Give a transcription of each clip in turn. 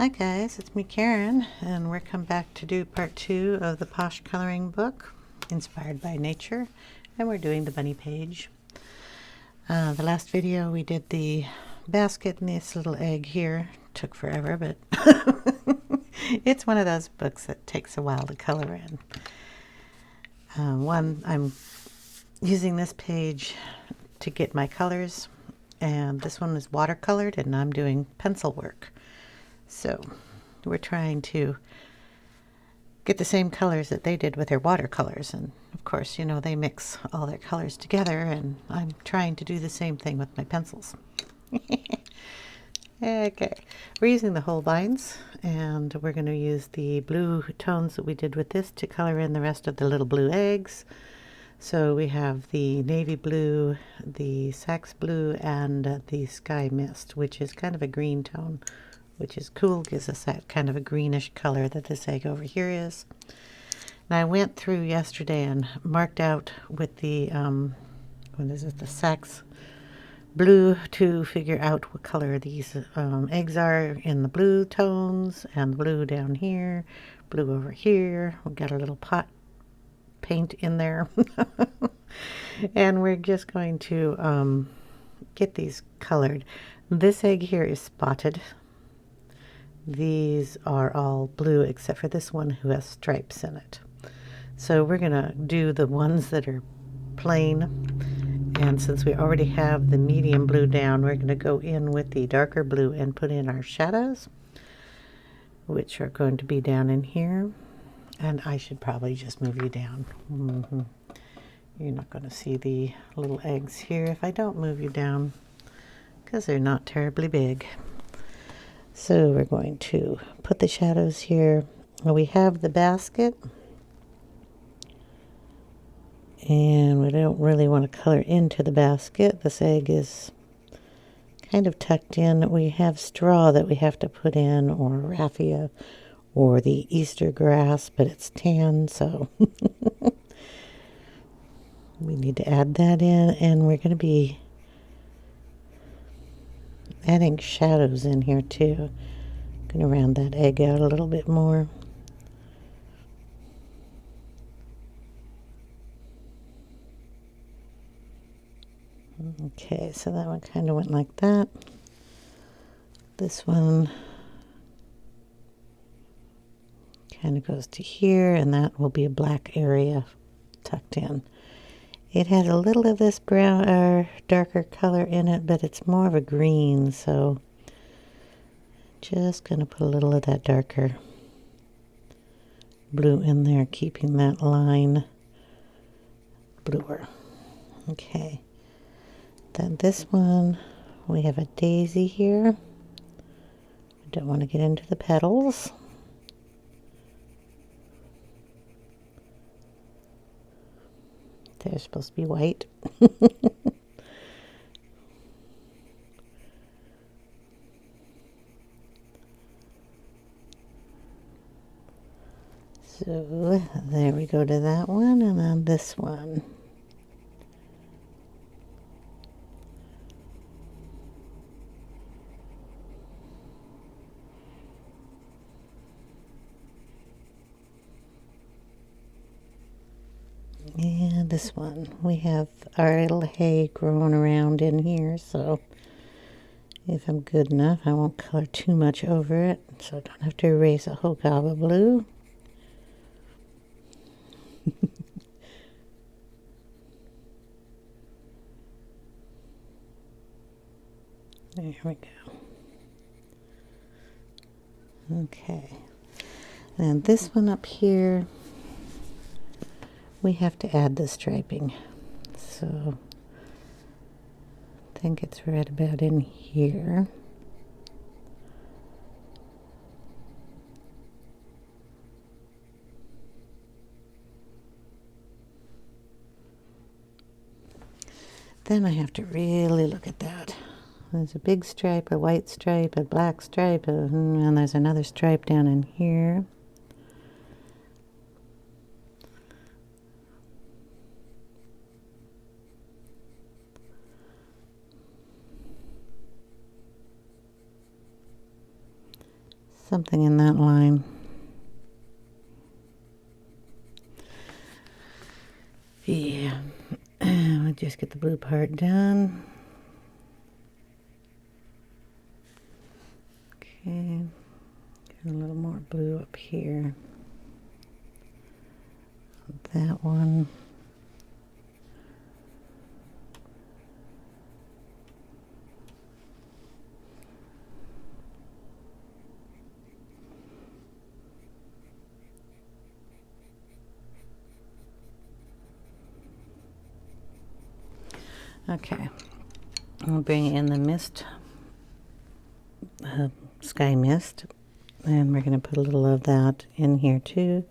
Hi guys, it's me Karen, and we're come back to do part 2 of the Posh coloring book, inspired by nature, and we're doing the bunny page. The last video we did the basket and this little egg here. Took forever, but it's one of those books that takes a while to color in. I'm using this page to get my colors, and this one is watercolored and I'm doing pencil work. So we're trying to get the same colors that they did with their watercolors, and of course, you know, they mix all their colors together, and I'm trying to do the same thing with my pencils. Okay, we're using the Holbeins, and we're going to use the blue tones that we did with this to color in the rest of the little blue eggs. So we have the navy blue, the Saxe Blue, and the sky mist, which is kind of a green tone, which is cool, gives us that kind of a greenish color that this egg over here is. And I went through yesterday and marked out with the, the Saxe Blue to figure out what color these eggs are in the blue tones, and blue down here, blue over here. We've got a little pot paint in there. And we're just going to get these colored. This egg here is spotted. These are all blue except for this one who has stripes in it. So we're going to do the ones that are plain, and since we already have the medium blue down, we're going to go in with the darker blue and put in our shadows, which are going to be down in here. And I should probably just move you down. You're not going to see the little eggs here if I don't move you down, because they're not terribly big. So we're going to put the shadows here. We have the basket, and we don't really want to color into the basket. This egg is kind of tucked in. We have straw that we have to put in, or raffia, or the Easter grass, but it's tan, so we need to add that in, and we're going to be adding shadows in here too. Going to round that egg out a little bit more. Okay, so that one kind of went like that. This one kind of goes to here, and that will be a black area tucked in. It has a little of this brown or darker color in it, but it's more of a green, so just going to put a little of that darker blue in there, keeping that line bluer. Okay, then this one, we have a daisy here. I don't want to get into the petals. They're supposed to be white. So there we go to that one, and then this one. And this one. We have our little hay growing around in here, so if I'm good enough, I won't color too much over it, so I don't have to erase a whole gob of blue. There we go. Okay. And this one up here, we have to add the striping. So I think it's right about in here. Then I have to really look at that. There's a big stripe, a white stripe, a black stripe, and there's another stripe down in here. something in that line. Yeah, I'll just get the blue part done. Okay, get a little more blue up here. That one. Okay, I'll bring in the mist, sky mist, and we're going to put a little of that in here too.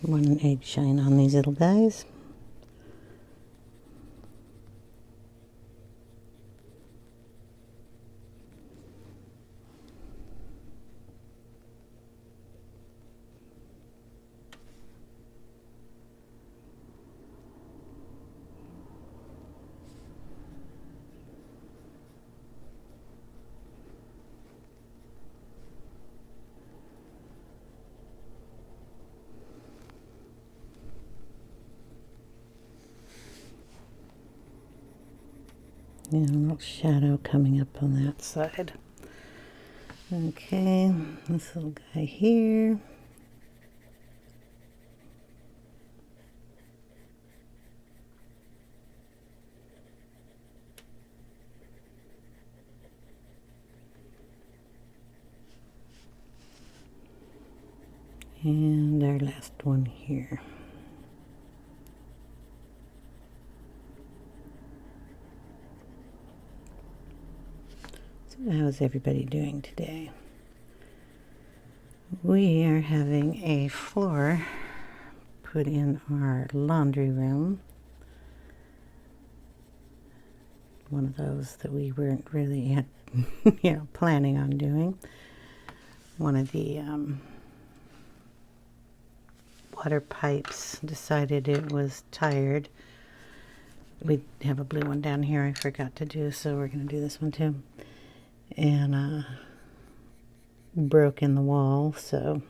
Want an egg shine on these little guys. Yeah, a little shadow coming up on that side. Okay, this little guy here. And our last one here. So how's everybody doing today? We are having a floor put in our laundry room. One of those that we weren't really planning on doing. One of the water pipes decided it was tired. We have a blue one down here I forgot to do, so we're going to do this one too. And broke in the wall, so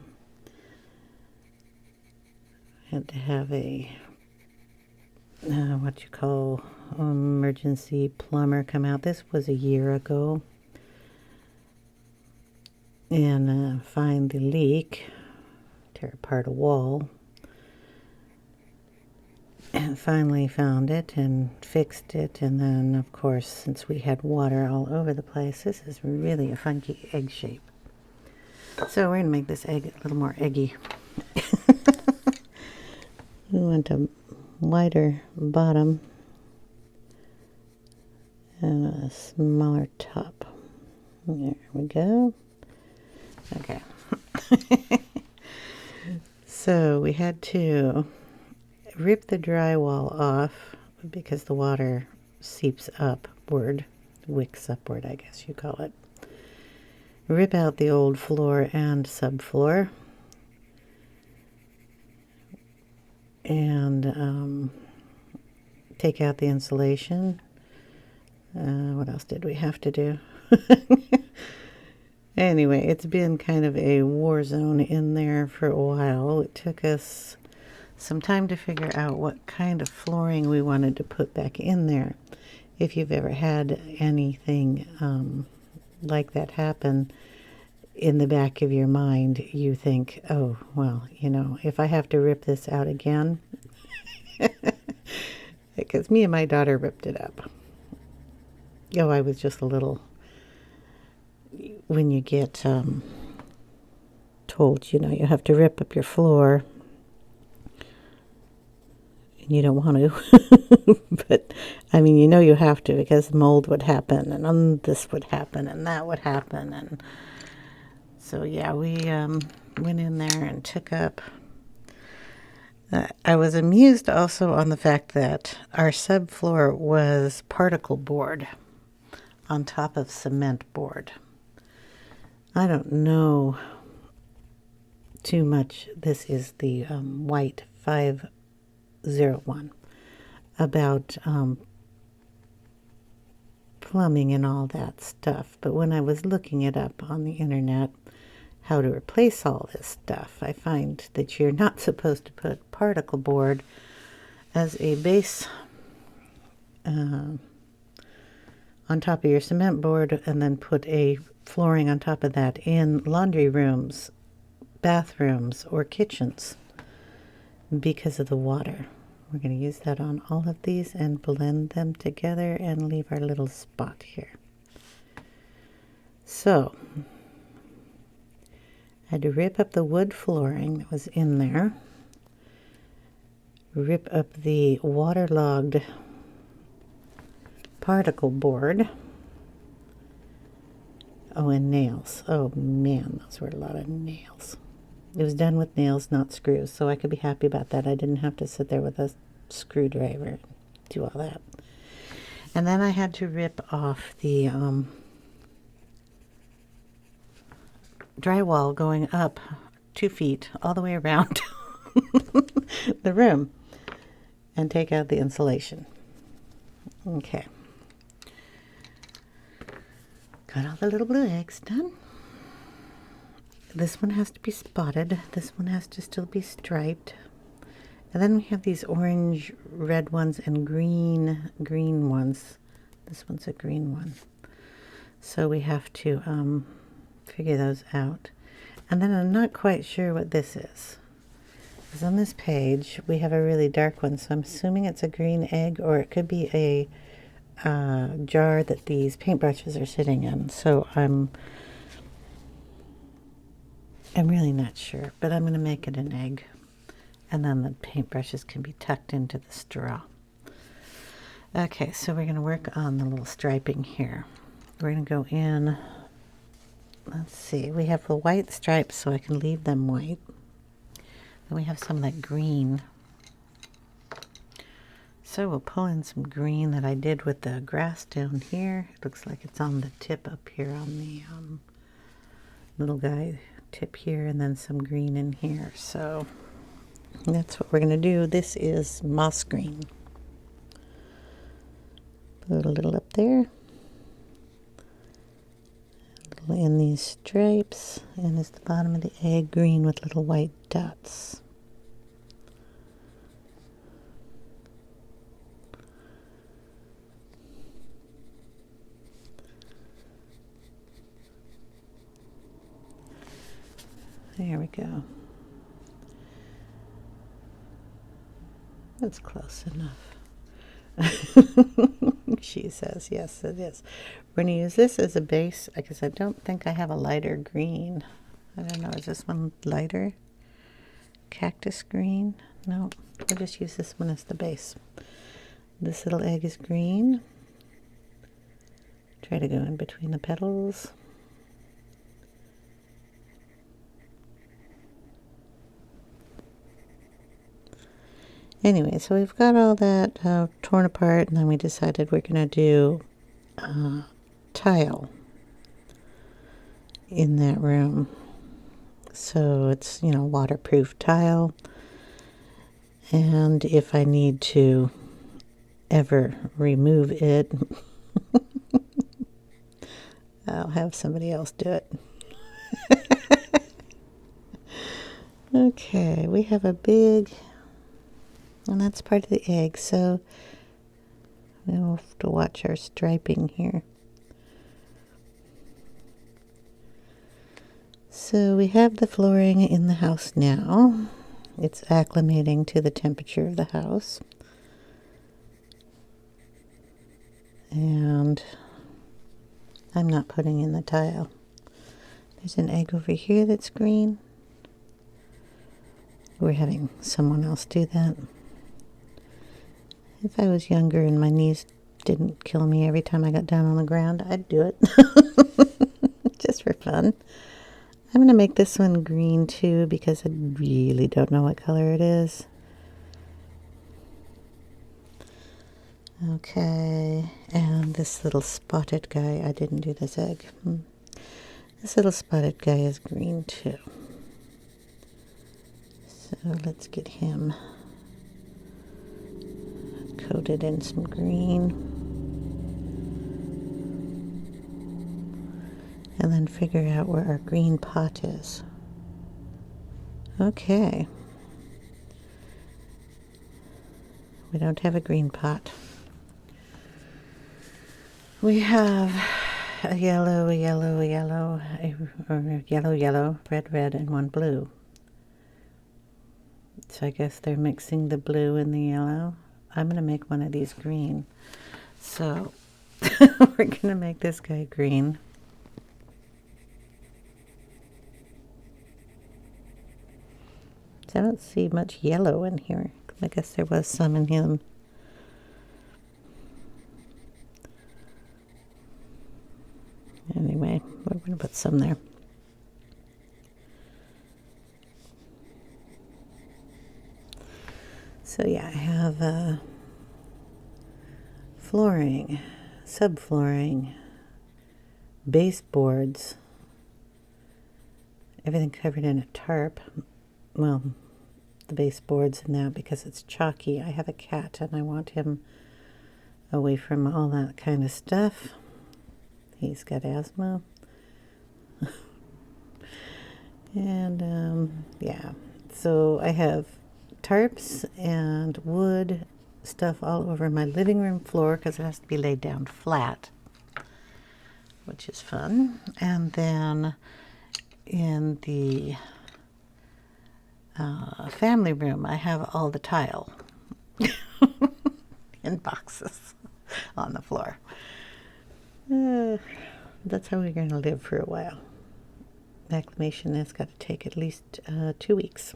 I had to have a what you call emergency plumber come out. This was a year ago, and find the leak, tear apart a wall, and finally found it and fixed it. And then, of course, since we had water all over the place, this is really a funky egg shape. So we're going to make this egg a little more eggy. We want a wider bottom and a smaller top. There we go. Okay. So we had to rip the drywall off because the water seeps upward, wicks upward, I guess you call it. Rip out the old floor and subfloor, and take out the insulation. What else did we have to do? Anyway, it's been kind of a war zone in there for a while. It took us some time to figure out what kind of flooring we wanted to put back in there. If you've ever had anything like that happen, in the back of your mind you think, oh, well, if I have to rip this out again, because me and my daughter ripped it up. Oh, I was just a little, when you get told, you have to rip up your floor, and you don't want to, but I mean, you have to, because mold would happen, and this would happen, and that would happen, and so yeah, we went in there and took up. I was amused also on the fact that our subfloor was particle board on top of cement board. I don't know too much. This is the white 501 about plumbing and all that stuff. But when I was looking it up on the internet, how to replace all this stuff, I find that you're not supposed to put particle board as a base on top of your cement board and then put a flooring on top of that in laundry rooms, bathrooms, or kitchens because of the water. We're going to use that on all of these and blend them together and leave our little spot here. So I had to rip up the wood flooring that was in there, rip up the waterlogged particle board. Oh, and nails. Oh man, those were a lot of nails. It was done with nails, not screws, so I could be happy about that. I didn't have to sit there with a screwdriver and do all that. And then I had to rip off the drywall going up 2 feet all the way around the room and take out the insulation. Okay. Got all the little blue eggs done. This one has to be spotted. This one has to still be striped. And then we have these orange, red ones and green ones. This one's a green one. So we have to figure those out. And then I'm not quite sure what this is. Because on this page, we have a really dark one. So I'm assuming it's a green egg, or it could be a jar that these paintbrushes are sitting in. So I'm really not sure, but I'm going to make it an egg. And then the paintbrushes can be tucked into the straw. Okay, so we're going to work on the little striping here. We're going to go in, let's see, we have the white stripes, so I can leave them white. Then we have some of that green. So we'll pull in some green that I did with the grass down here. It looks like it's on the tip up here on the little guy tip here, and then some green in here. So that's what we're going to do. This is moss green. Put a little up there. A little in these stripes. And it's the bottom of the egg green with little white dots. There we go. That's close enough. She says, yes, it is. We're going to use this as a base because I don't think I have a lighter green. I don't know, is this one lighter? Cactus green? No, we'll just use this one as the base. This little egg is green. Try to go in between the petals. Anyway, so we've got all that torn apart, and then we decided we're going to do tile in that room. So it's, you know, waterproof tile. And if I need to ever remove it, I'll have somebody else do it. Okay, we have a big... And that's part of the egg, so we'll have to watch our striping here. So we have the flooring in the house now. It's acclimating to the temperature of the house. And I'm not putting in the tile. There's an egg over here that's green. We're having someone else do that. If I was younger and my knees didn't kill me every time I got down on the ground, I'd do it. Just for fun. I'm going to make this one green too because I really don't know what color it is. Okay, and this little spotted guy, I didn't do this egg. This little spotted guy is green too. So let's get him coated in some green. And then figure out where our green pot is. Okay. We don't have a green pot. We have a yellow, a yellow, a yellow, or yellow, yellow, red, red, and one blue. So I guess they're mixing the blue and the yellow. I'm going to make one of these green. So we're going to make this guy green. I don't see much yellow in here. I guess there was some in him. Anyway, we're going to put some there. So yeah, I have flooring, subflooring, baseboards, everything covered in a tarp. Well, the baseboards and that because it's chalky. I have a cat and I want him away from all that kind of stuff. He's got asthma. And yeah, so I have tarps and wood stuff all over my living room floor because it has to be laid down flat, which is fun. And then in the family room, I have all the tile in boxes on the floor. That's how we're going to live for a while. Acclimation has got to take at least 2 weeks.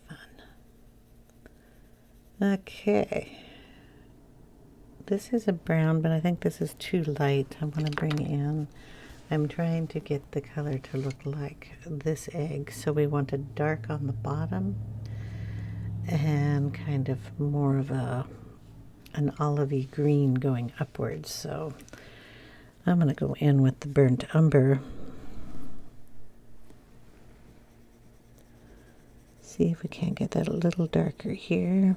Fun. Okay. This is a brown, but I think this is too light. I want to bring in, I'm trying to get the color to look like this egg. So we want a dark on the bottom and kind of more of an olivey green going upwards. So I'm going to go in with the burnt umber. See if we can't get that a little darker here.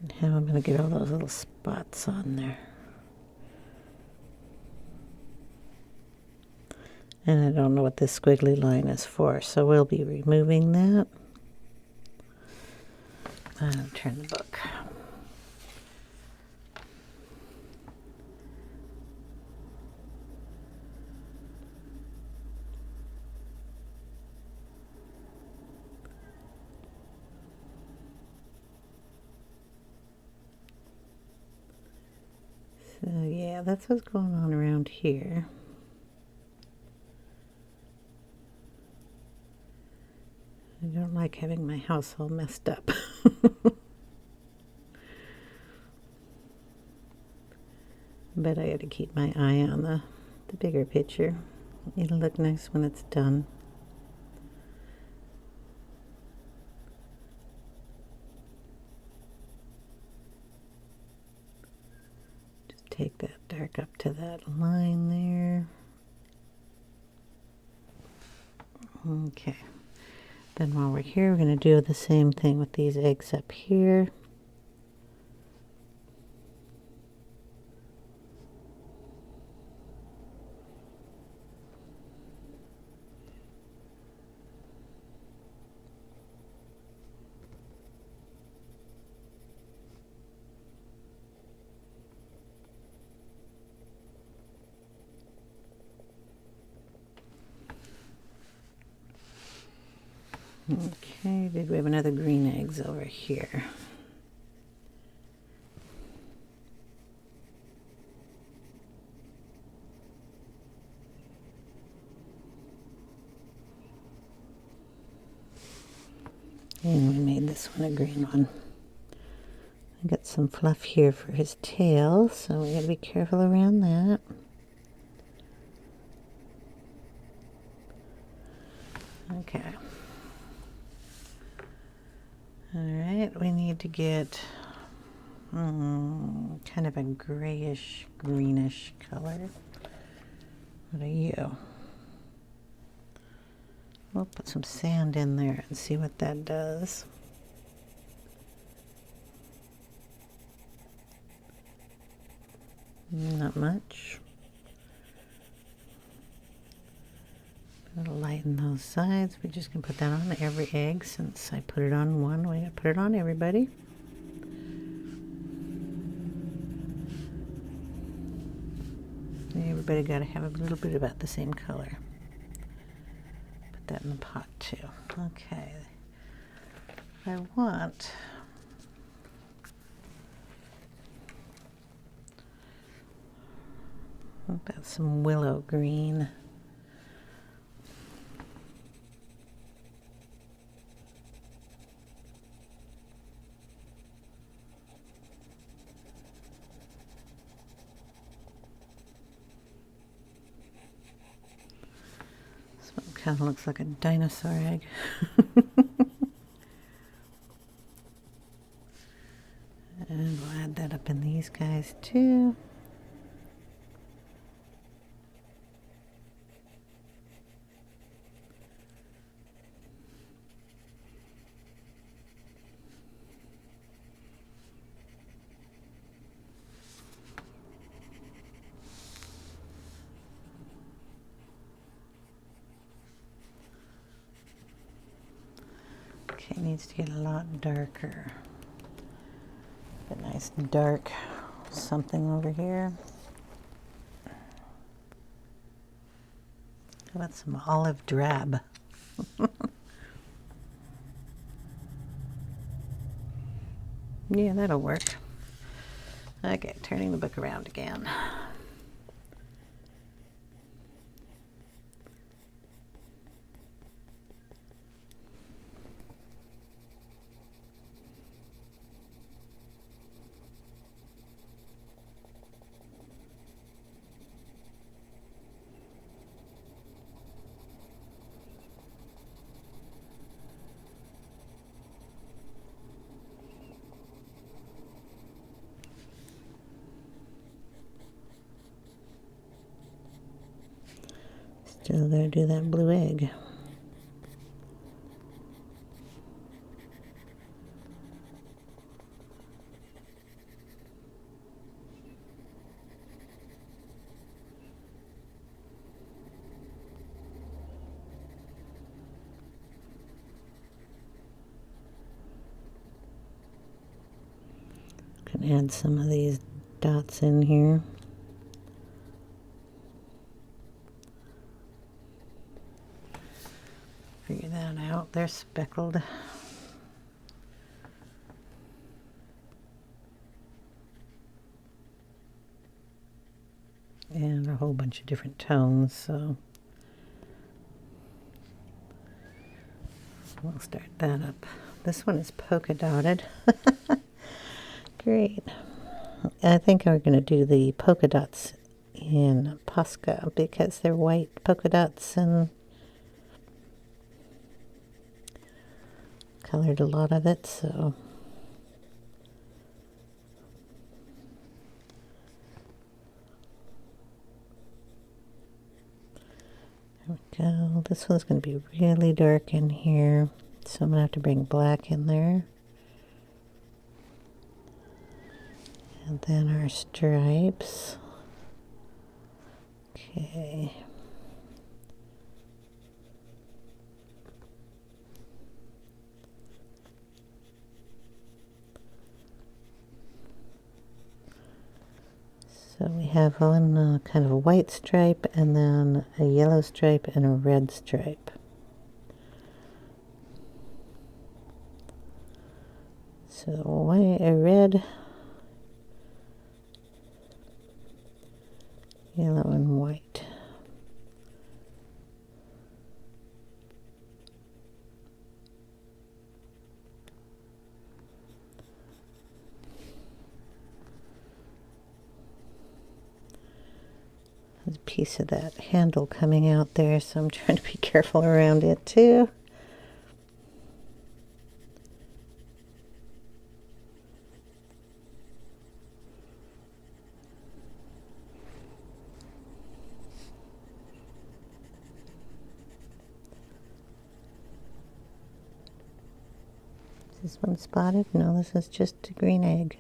And how I'm going to get all those little spots on there. And I don't know what this squiggly line is for, so we'll be removing that. Turn the book. So yeah, that's what's going on around here. I don't like having my house all messed up. But I got to keep my eye on the bigger picture. It'll look nice when it's done. Just take that dark up to that line there. Okay. Then while we're here, we're going to do the same thing with these eggs up here. Okay, did we have another green eggs over here? And we made this one a green one. I got some fluff here for his tail, so we gotta be careful around that. Okay. Alright, we need to get kind of a grayish, greenish color. What are you? We'll put some sand in there and see what that does. Not much. It'll lighten those sides. We're just going to put that on every egg since I put it on one. We're going to put it on everybody. Everybody got to have a little bit about the same color. Put that in the pot too. Okay. I want about some willow green. This one kind of looks like a dinosaur egg. And we'll add that up in these guys too. Okay, it needs to get a lot darker. A nice dark something over here. How about some olive drab? Yeah, that'll work. Okay, turning the book around again. Still gotta do that blue egg. Can add some of these dots in here. Figure that out. They're speckled. And a whole bunch of different tones, so we'll start that up. This one is polka dotted. Great. I think we're going to do the polka dots in Posca because they're white polka dots and colored a lot of it, so there we go. This one's going to be really dark in here, so I'm going to have to bring black in there. And then our stripes. Okay. So we have one kind of a white stripe and then a yellow stripe and a red stripe. So white, a red, yellow and white. piece of that handle coming out there, so I'm trying to be careful around it too. Is this one spotted? No, this is just a green egg.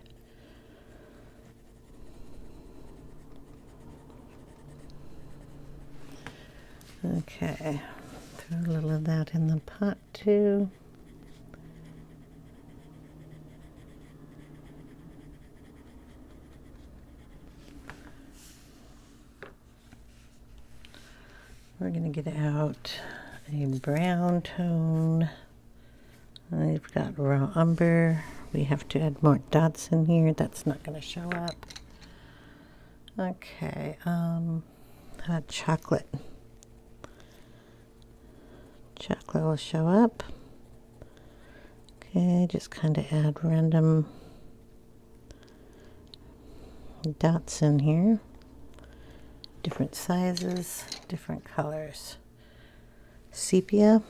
Okay, throw a little of that in the pot too. We're going to get out a brown tone. I've got raw umber. We have to add more dots in here. That's not going to show up. Okay, chocolate. Chocolate will show up. Okay, just kind of add random dots in here. Different sizes, different colors. Sepia.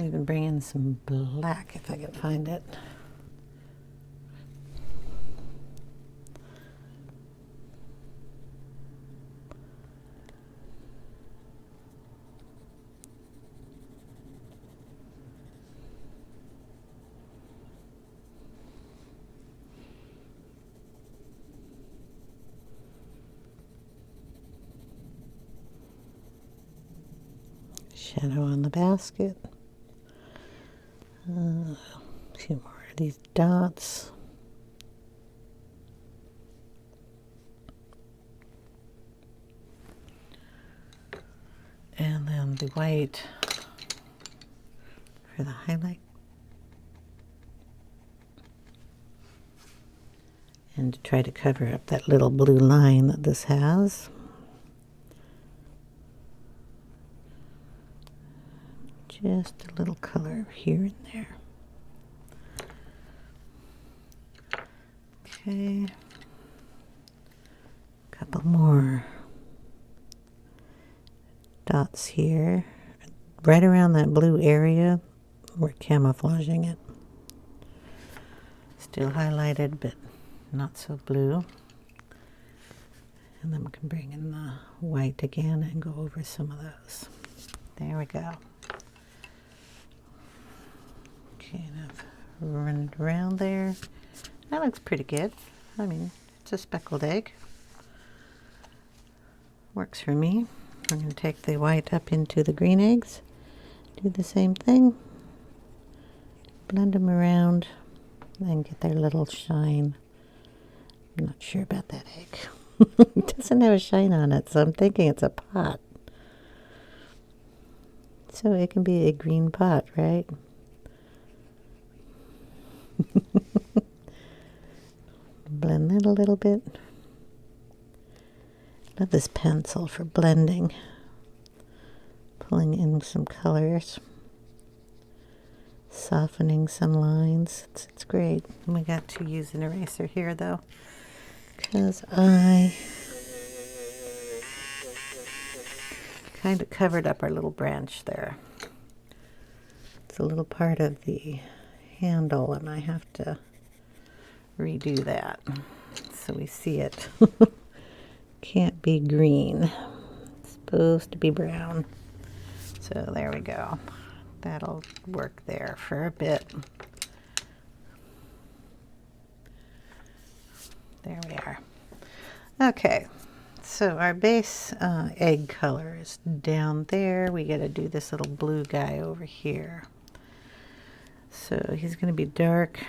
Even bring in some black if I can find it. Shadow on the basket. A few more of these dots. And then the white for the highlight. And to try to cover up that little blue line that this has. Just a little color here and there. Okay. A couple more dots here. Right around that blue area, we're camouflaging it. Still highlighted, but not so blue. And then we can bring in the white again and go over some of those. There we go. Okay, and I've run it around there. That looks pretty good. I mean, it's a speckled egg. Works for me. I'm going to take the white up into the green eggs. Do the same thing. Blend them around and get their little shine. I'm not sure about that egg. It doesn't have a shine on it, so I'm thinking it's a pot. So it can be a green pot, right? Blend that a little bit. Love this pencil for blending. Pulling in some colors. Softening some lines. It's great. And we got to use an eraser here though, because I kind of covered up our little branch there. It's a little part of the handle and I have to redo that so we see it. Can't be green. It's supposed to be brown. So there we go. That'll work there for a bit. There we are. Okay, so our base egg color is down there. We got to do this little blue guy over here. So he's going to be dark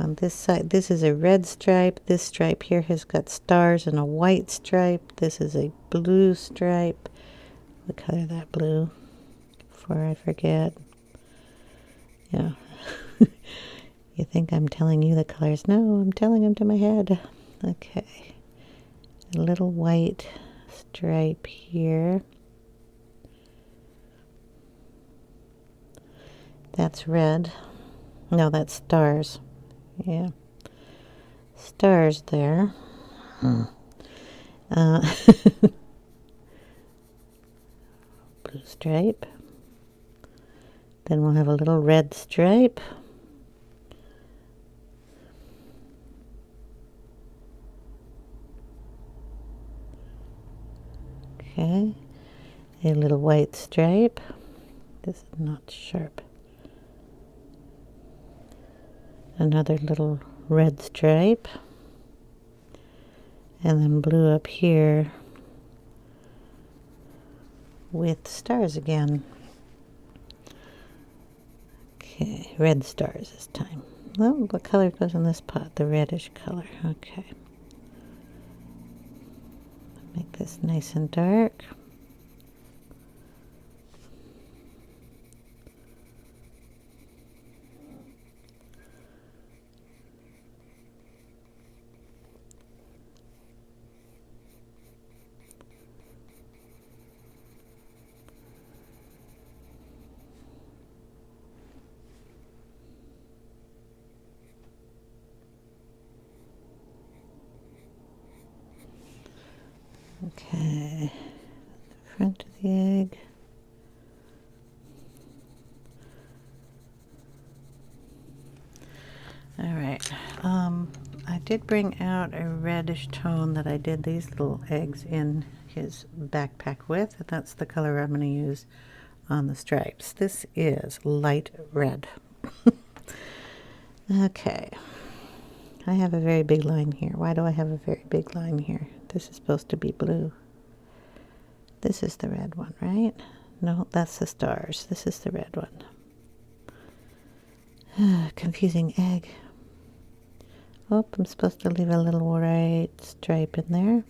On this side, this is a red stripe. This stripe here has got stars and a white stripe. This is a blue stripe. What color that blue? Before I forget. Yeah. You think I'm telling you the colors? No, I'm telling them to my head. Okay. A little white stripe here. That's red. No, that's stars. Yeah. Stars there. Uh, blue stripe. Then we'll have a little red stripe. Okay. A little white stripe. This is not sharp. Another little red stripe, and then blue up here with stars again. Okay, red stars this time. Oh, what color goes in this pot? The reddish color. Okay. Make this nice and dark. Okay, the front of the egg. All right, I did bring out a reddish tone that I did these little eggs in his backpack with, and that's the color I'm going to use on the stripes. This is light red. Okay, I have a very big line here. Why do I have a very big line here? This is supposed to be blue. This is the red one, right? No, that's the stars. This is the red one. Confusing egg. Oh, I'm supposed to leave a little white stripe in there.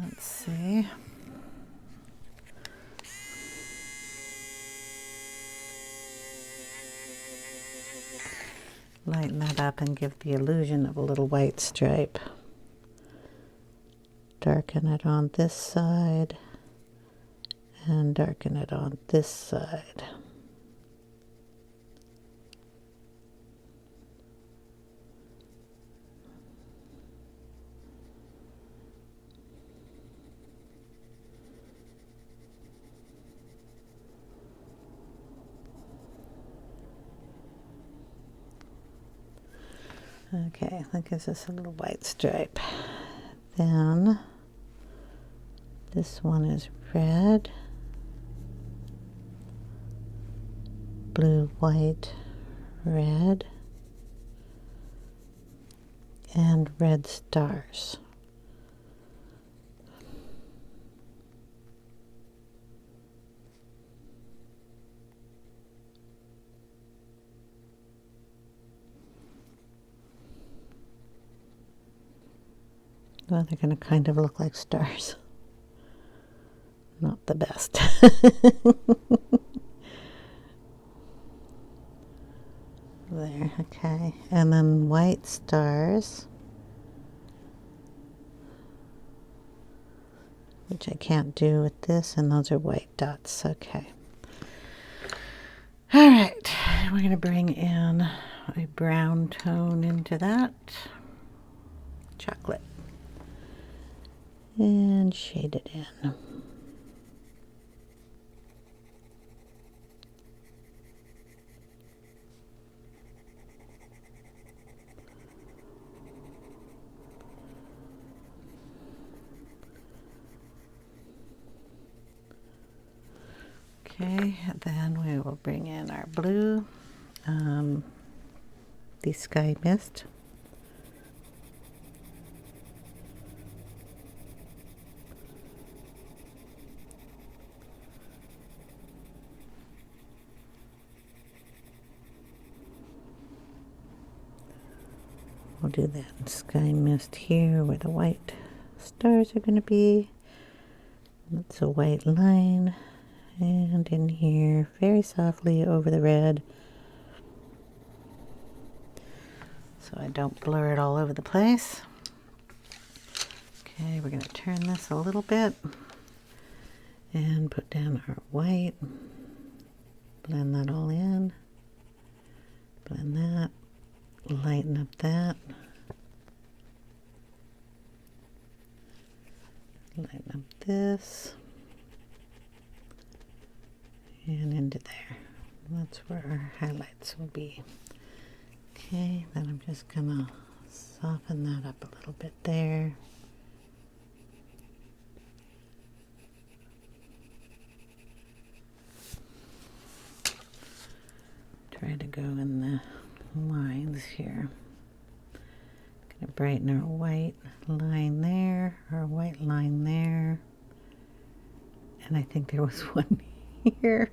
Let's see. Lighten that up and give the illusion of a little white stripe. Darken it on this side and darken it on this side. Okay, that gives us a little white stripe. Then this one is red, blue, white, red, and red stars. Well, they're going to kind of look like stars. Not the best. There, okay. And then white stars, which I can't do with this, and those are white dots. Okay. All right, we're going to bring in a brown tone into that. Chocolate. And shade it in. Okay, then we will bring in our blue, the Sky Mist. We'll do that sky mist here where the white stars are going to be. That's a white line. And in here, very softly over the red, so I don't blur it all over the place. Okay, we're going to turn this a little bit and put down our white. Blend that all in. Blend that. Lighten up that. Lighten up this. And into there. That's where our highlights will be. Okay, then I'm just gonna soften that up a little bit there. Try to go in the lines here. Gonna brighten our white line there, our white line there. And I think there was one here.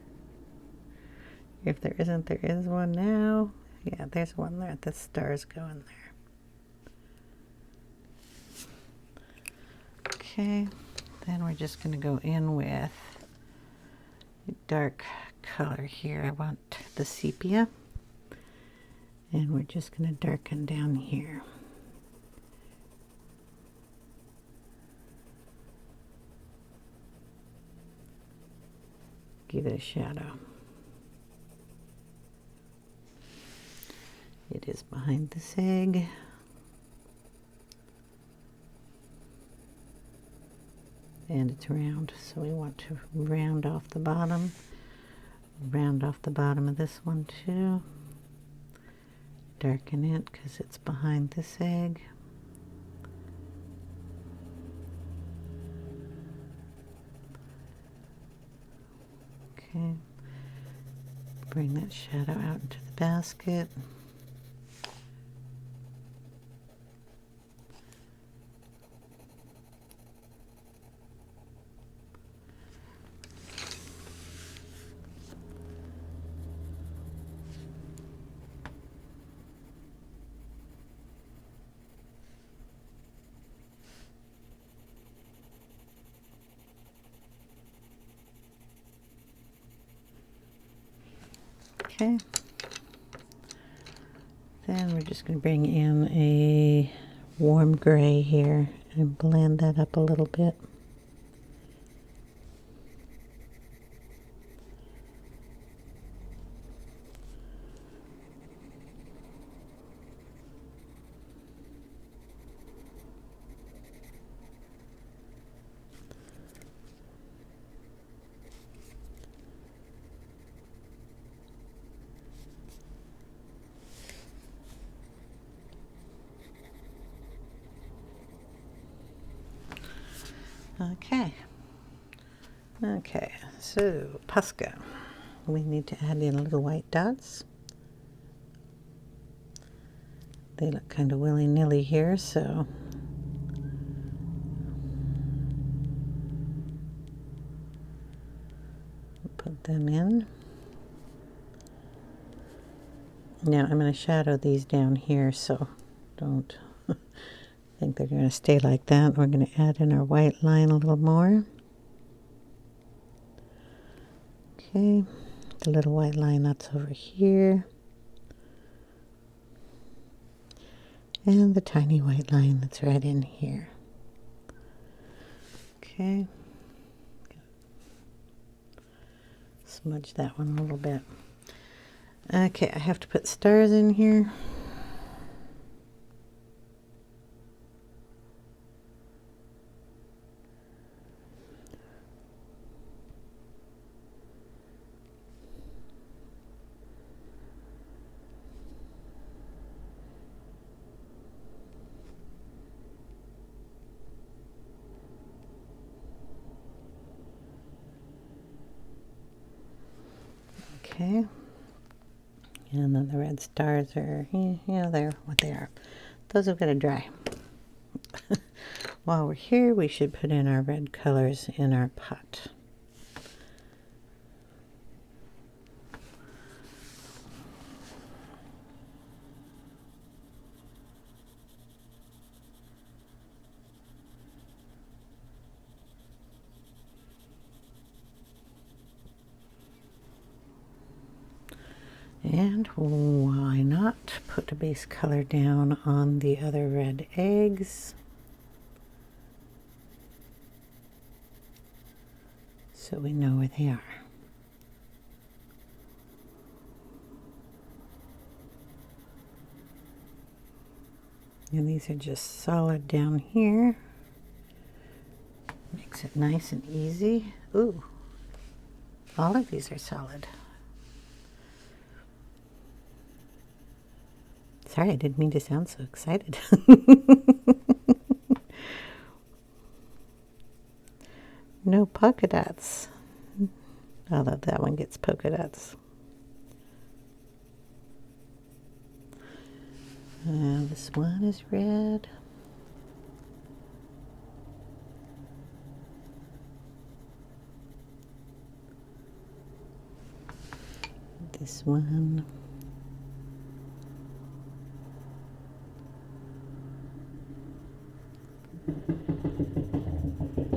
If there isn't, there is one now. Yeah, there's one there. The stars going there. Okay, then we're just going to go in with a dark color here. I want the sepia. And we're just going to darken down here. Give it a shadow. It is behind this egg. And it's round, so we want to round off the bottom. Round off the bottom of this one too. Darken it because it's behind this egg. Okay. Bring that shadow out into the basket. Okay, then we're just going to bring in a warm gray here and blend that up a little bit. Okay, so Pasca. We need to add in little white dots. They look kind of willy-nilly here, so put them in. Now I'm going to shadow these down here, so don't think they're going to stay like that. We're going to add in our white line a little more. Okay, the little white line that's over here. And the tiny white line that's right in here. Okay. Smudge that one a little bit. Okay, I have to put stars in here. Okay, and then the red stars are, they're what they are. Those have got to dry. While we're here, we should put in our red colors in our pot. And why not put a base color down on the other red eggs so we know where they are. And these are just solid down here. Makes it nice and easy. Ooh, all of these are solid. Sorry, I didn't mean to sound so excited. No polka dots. Although that one gets polka dots. This one is red. This one.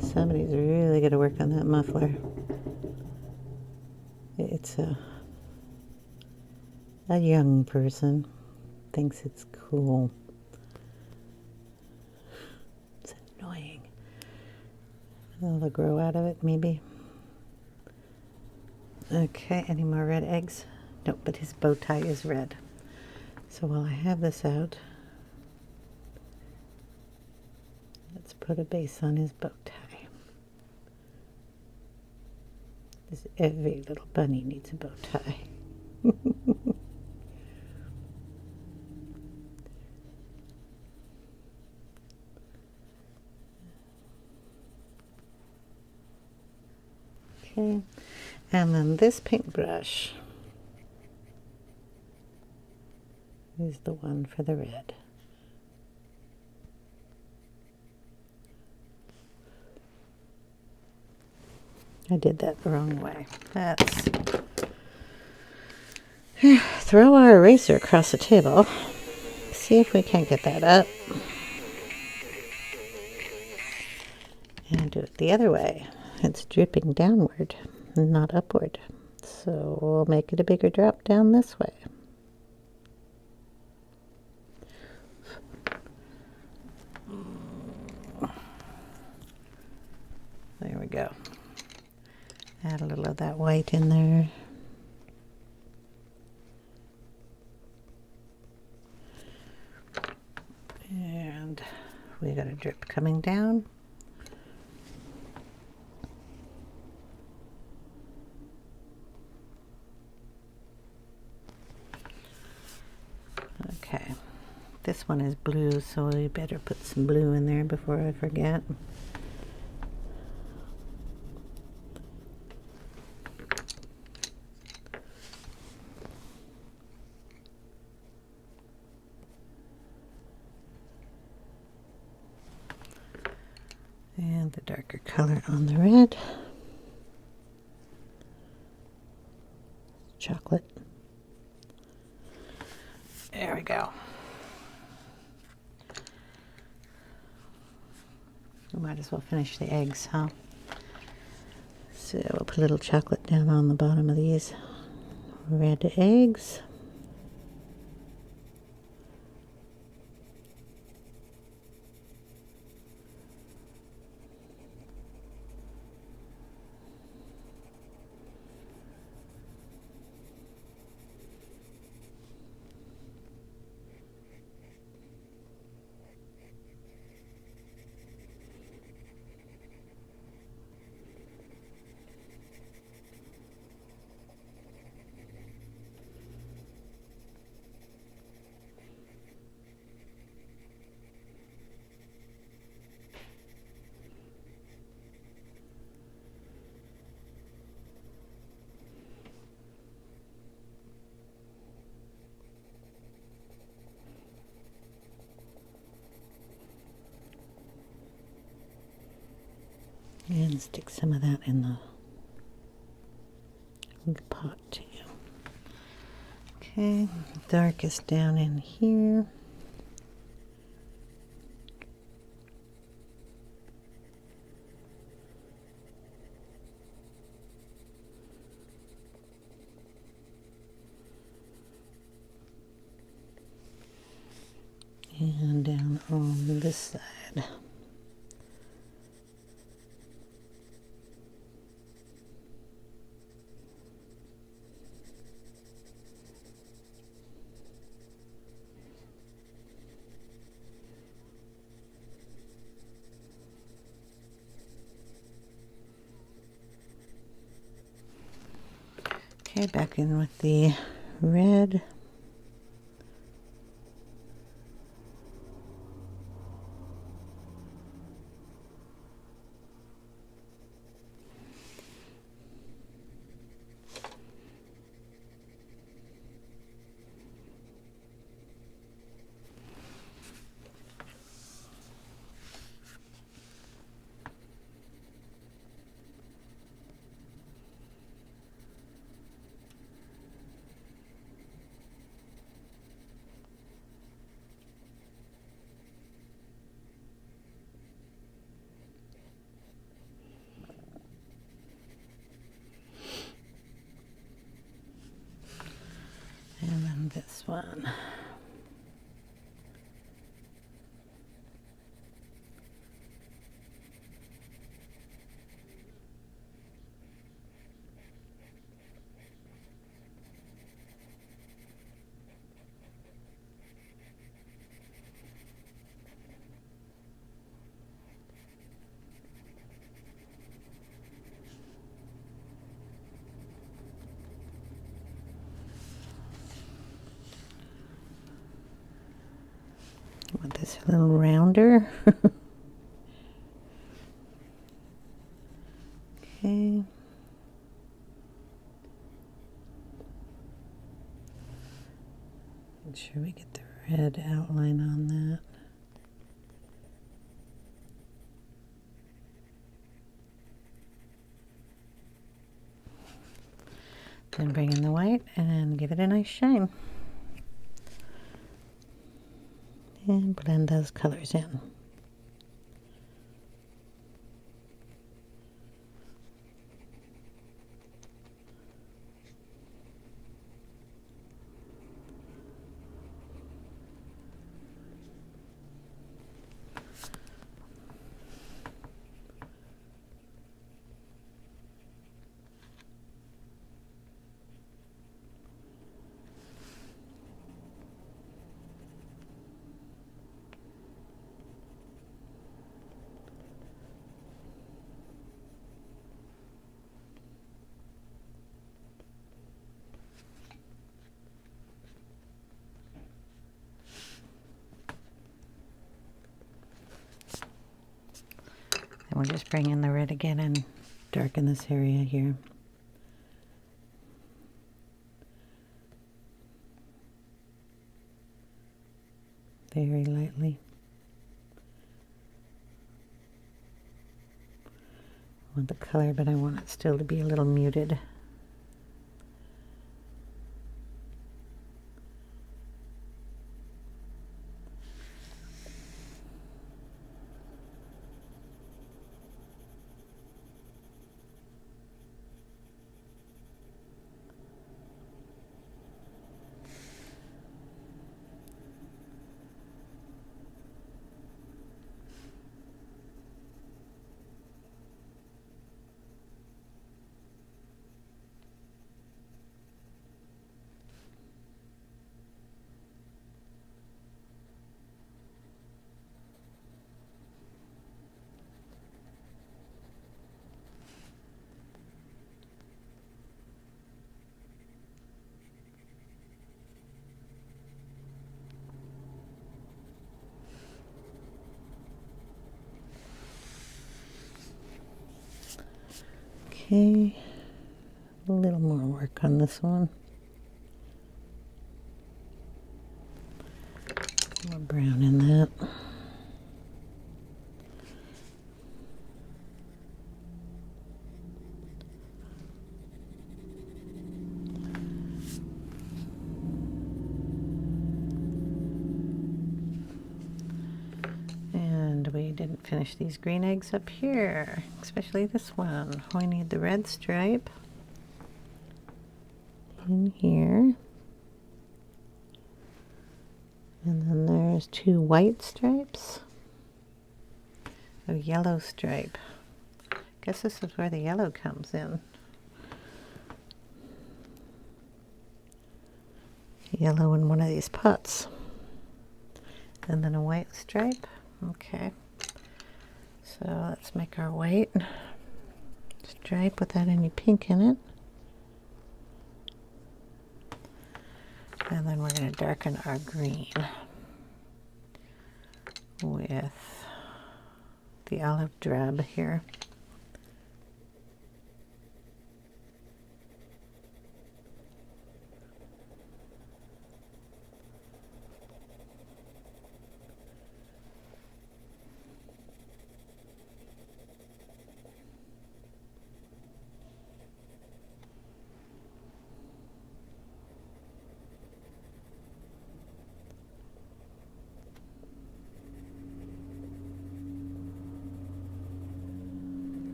Somebody's really going to work on that muffler. It's a young person thinks it's cool. It's annoying. They'll grow out of it, maybe. Okay, any more red eggs? Nope, but his bow tie is red. So while I have this out, let's put a base on his bow tie. Every little bunny needs a bow tie. Okay, and then this paintbrush is the one for the red. I did that the wrong way. Let's throw our eraser across the table. See if we can't get that up. And do it the other way. It's dripping downward, not upward. So we'll make it a bigger drop down this way. There we go. Add a little of that white in there. And we got a drip coming down. Okay, this one is blue, so we better put some blue in there before I forget. And the darker color on the red. Chocolate. There we go. We might as well finish the eggs, huh? So we'll put a little chocolate down on the bottom of these red eggs. And stick some of that in the pot too. Okay, darkest down in here. And down on this side. Okay, back in with the red. And then this one. Want this a little rounder. Okay. Make sure we get the red outline on that. Then bring in the white and give it a nice shine. And blend those colors in. And we'll just bring in the red again and darken this area here. Very lightly. I want the color, but I want it still to be a little muted. Okay, a little more work on this one. More brown in that. And we didn't finish these green eggs up here, especially this one. We need the red stripe in here. And then there's there's 2 white stripes, a yellow stripe. Guess this is where the yellow comes in. Yellow in one of these pots. And then a white stripe. Okay. So let's make our white stripe without any pink in it. And then we're going to darken our green with the olive drab here.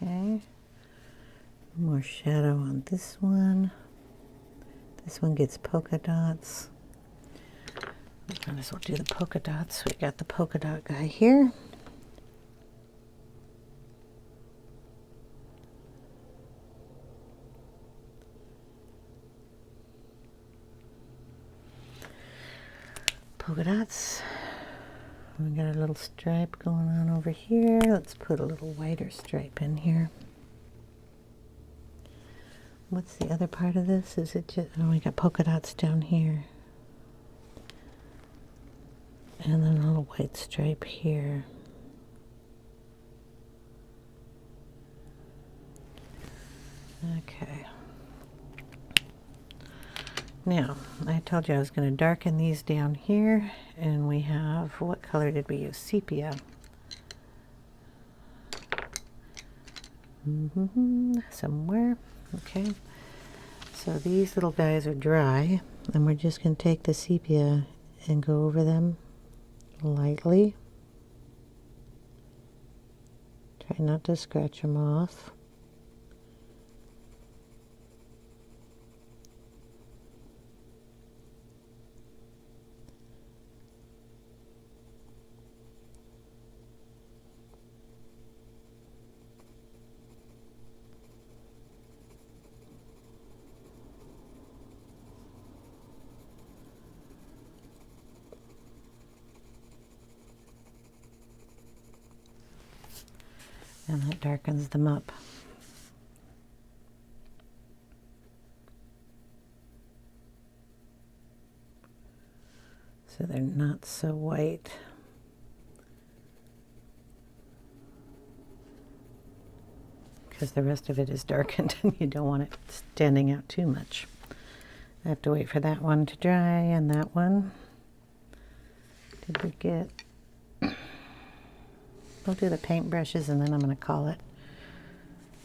Okay, more shadow on this one. This one gets polka dots. We might as well do the polka dots. We got the polka dot guy here. Polka dots. We got a little stripe going on over here. Let's put a little whiter stripe in here. What's the other part of this? Is it just, oh, we got polka dots down here. And then a little white stripe here. Okay. Now, I told you I was going to darken these down here, and we have, what color did we use? Sepia. Somewhere. Okay. So these little guys are dry, and we're just going to take the sepia and go over them lightly. Try not to scratch them off. And that darkens them up. So they're not so white. Because the rest of it is darkened and you don't want it standing out too much. I have to wait for that one to dry, and that one. Did we get... We'll do the paint brushes and then I'm going to call it.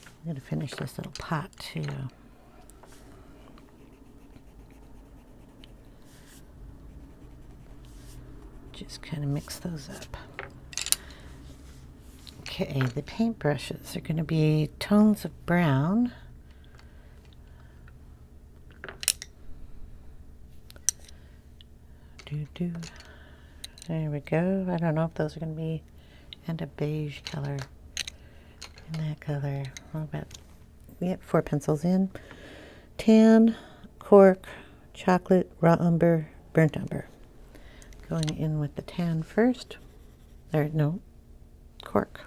I'm going to finish this little pot too. Just kind of mix those up. Okay, the paint brushes are going to be tones of brown. There we go. I don't know if those are going to be, and a beige color, and that color. What about, we have 4 pencils in. Tan, cork, chocolate, raw umber, burnt umber. Going in with the tan first. Or no, cork.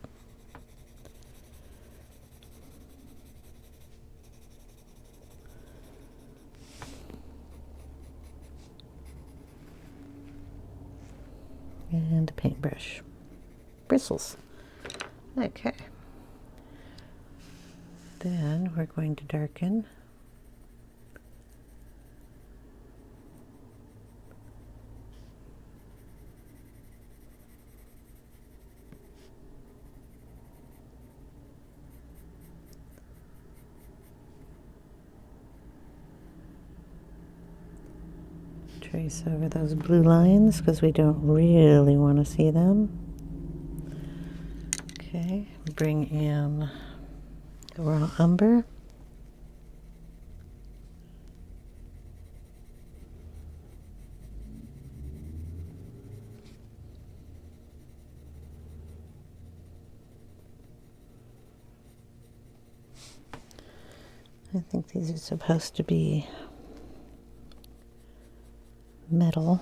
And a paintbrush. Bristles. Okay. Then we're going to darken. Trace over those blue lines because we don't really want to see them. Okay, bring in the raw umber. I think these are supposed to be metal,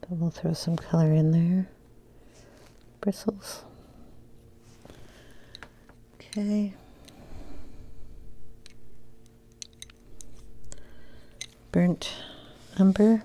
but we'll throw some color in there. Bristles. Okay. Burnt umber.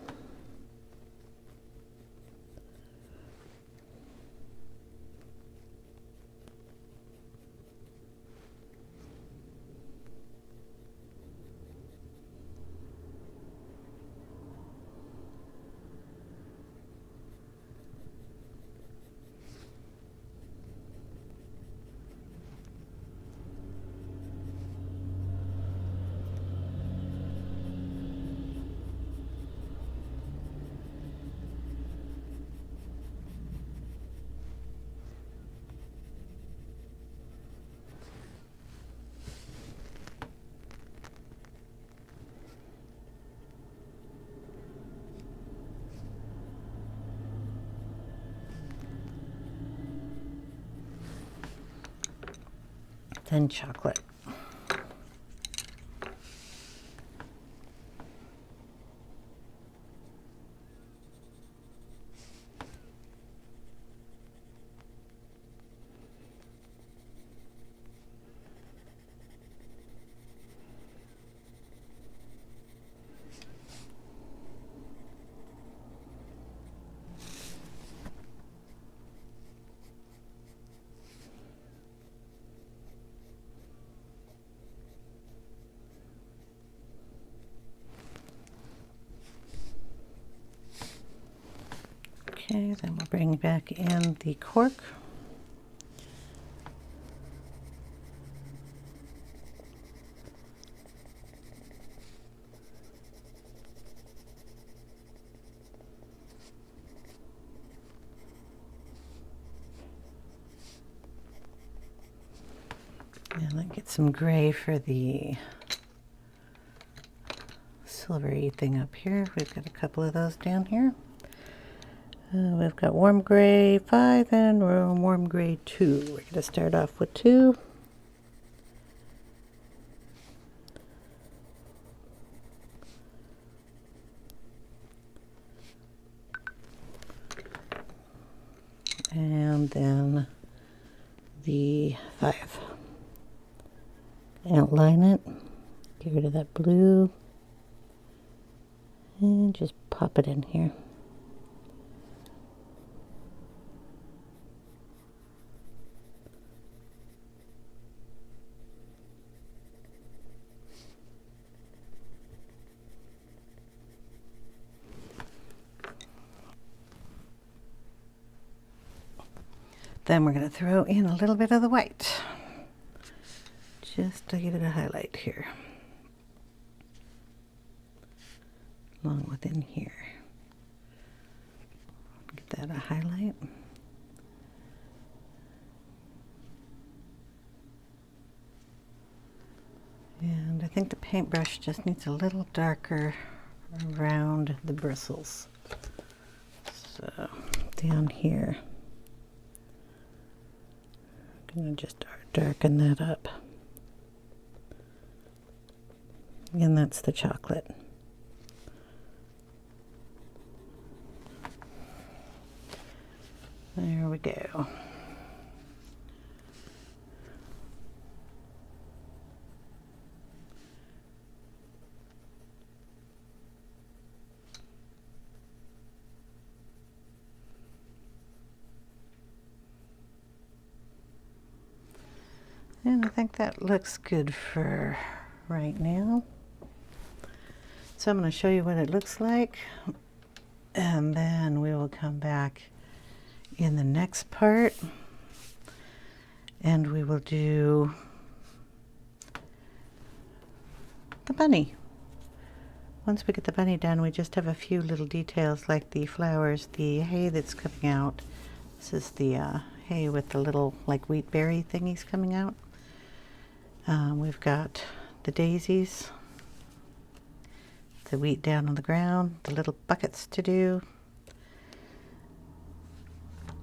Then chocolate. Okay, then we'll bring back in the cork. And then get some gray for the silvery thing up here. We've got a couple of those down here. We've got warm gray 5 and warm gray 2. We're going to start off with 2. And then the 5. Outline it, get rid of that blue, and just pop it in here. Then we're going to throw in a little bit of the white, just to give it a highlight here, along within here. Get that a highlight. And I think the paintbrush just needs a little darker around the bristles. So down here, I'm going to just darken that up. And that's the chocolate. There we go. And I think that looks good for right now. So I'm going to show you what it looks like, and then we will come back in the next part and we will do the bunny. once we get the bunny done, we just have a few little details like the flowers, the hay that's coming out. This is the hay with the little like wheat berry thingies coming out. We've got the daisies, the wheat down on the ground, the little buckets to do,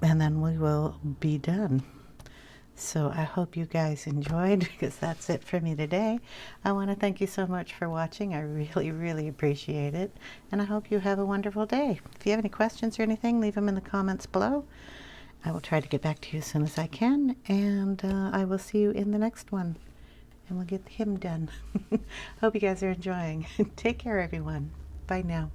and then we will be done. So I hope you guys enjoyed, because that's it for me today. I want to thank you so much for watching. I really, really appreciate it. And I hope you have a wonderful day. If you have any questions or anything, leave them in the comments below. I will try to get back to you as soon as I can. And I will see you in the next one. And we'll get him done. Hope you guys are enjoying. Take care, everyone. Bye now.